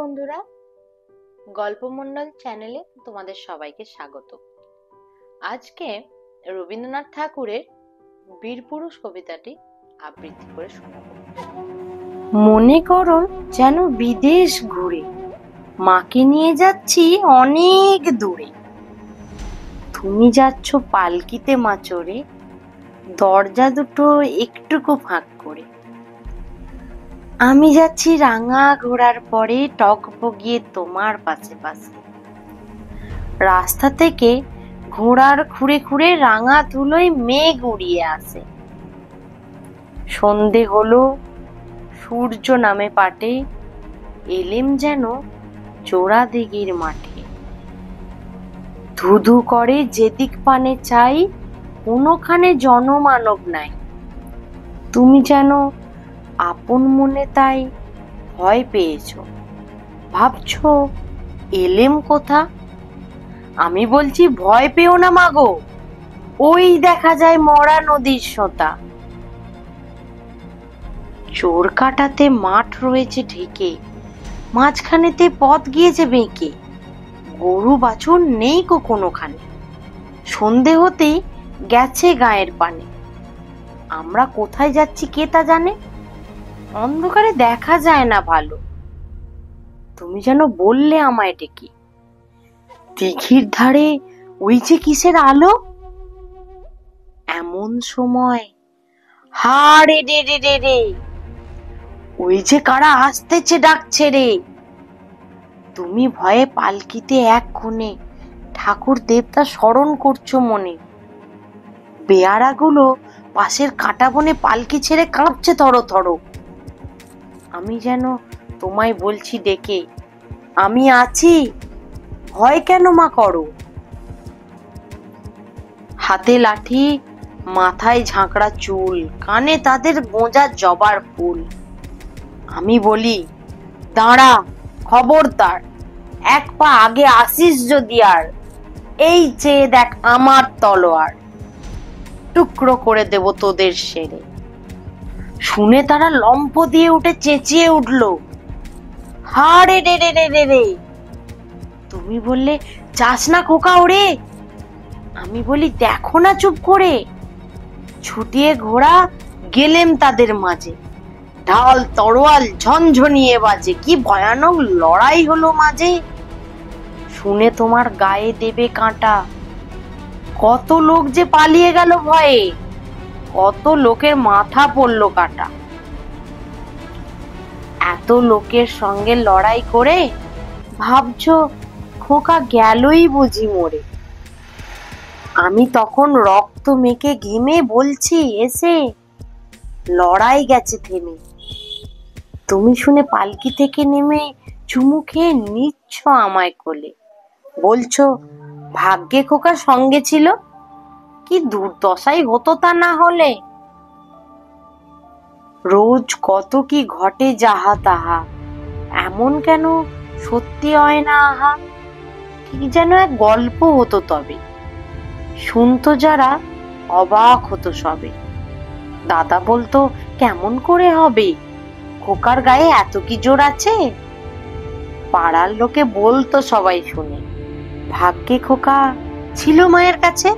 বন্ধুরা, গল্পমন্ডল চ্যানেলে তোমাদের সবাইকে স্বাগত। আজকে রবীন্দ্রনাথ ঠাকুরের বীরপুরুষ কবিতাটি আবৃত্তি করে শোনাব। মনে করো যেন বিদেশ ঘুরে মাকে নিয়ে যাচ্ছি অনেক দূরে। তুমি যাচ্ছ পালকিতে মা চড়ে, দরজা দুটো একটুকু ফাঁক করে। আমি যাচ্ছি রাঙা ঘোড়ার পরে টগবগিয়ে তোমার পাশে পাশে। রাস্তা থেকে ঘোড়ার খুঁড়ে খুঁড়ে রাঙা ধুলোয় মেঘ উড়িয়ে আসে। সন্ধে হলো, সূর্য নামে পাটে, এলেম যেন চোরা দিঘির মাঠে। ধুধু করে যেদিক পানে চাই, কোনোখানে জনমানব নাই। তুমি যেন আপন মনে তাই ভয় পেয়েছ, ভাবছো এলেম কোথা। আমি বলছি ভয় পেও না মাগো, ওই দেখা যায় মরা নদীর সোঁতা। চোর কাটাতে মাঠ রয়েছে ঢেকে, মাঝখানেতে পথ গিয়েছে বেঁকে। গরু বাছুর নেই কো কোনোখানে, সন্ধে হতেই গেছে গায়ের পানে। আমরা কোথায় যাচ্ছি কে তা জানে, অন্ধকারে দেখা যায় না ভালো। তুমি যেন বললে আমায় ডেকে, দিঘির ধারে ওই যে কিসের আলো। এমন সময় হাড়ে রে রে রে রে, ওই যে কারা আসতেছে ডাকছে রে। তুমি ভয়ে পালকিতে এক কোণে ঠাকুর দেবতা স্মরণ করছো মনে। বেয়ারাগুলো পাশের কাঁটা বনে পালকি ছেড়ে কাঁপছে থরো থরো। আমি যেন তোমায় বলছি ডেকে, আমি আছি, ভয় কেন মা করো। হাতে লাঠি, মাথায় ঝাঁকড়া চুল, কানে তাদের গোঁজা জবার ফুল। আমি বলি দাঁড়া, খবরদার, এক পা আগে আসিস যদি আর, এই চেয়ে দেখ আমার তলোয়ার, টুকরো করে দেব তোদের সেরে। শুনে তারা লম্ফ দিয়ে উঠে চেঁচিয়ে উঠল, হাড়ে রে রে রে রে রে। তুমি বললে যাস না খোকা ওরে। আমি বলি দেখো না চুপ করে। ছুটিয়ে ঘোড়া গেলেম তাদের মাঝে, ঢাল তরোয়াল ঝনঝনিয়ে বাজে। কি ভয়ানক লড়াই হলো মাঝে, শুনে তোমার গায়ে দেবে কাঁটা। কত লোক যে পালিয়ে গেল ভয়ে, কত লোকের মাথা পড়লো কাটা। এত লোকের সঙ্গে লড়াই করে ভাবছো খোকা গেলই বুঝি মরে। আমি তখন রক্ত মেখে ঘেমে বলছি এসে, লড়াই গেছে থেমে। তুমি শুনে পালকি থেকে নেমে চুমু খেয়ে নিচ্ছ আমায় কোলে, বলছো ভাগ্যে খোকা সঙ্গে ছিল, কি দুর্দশাই হতো তা না হলে। রোজ কত কি ঘটে যাহা তাহা, এমন কেন সত্যি হয় না আহা। কি যেন এক গল্প হতো তবে, শুনতো যারা অবাক হতো সবে। দাদা বলতো কেমন করে হবে, খোকার গায়ে এত কি জোর আছে। পাড়ার লোকে বলতো সবাই শুনে, ভাগ্যে খোকা ছিল মায়ের কাছে।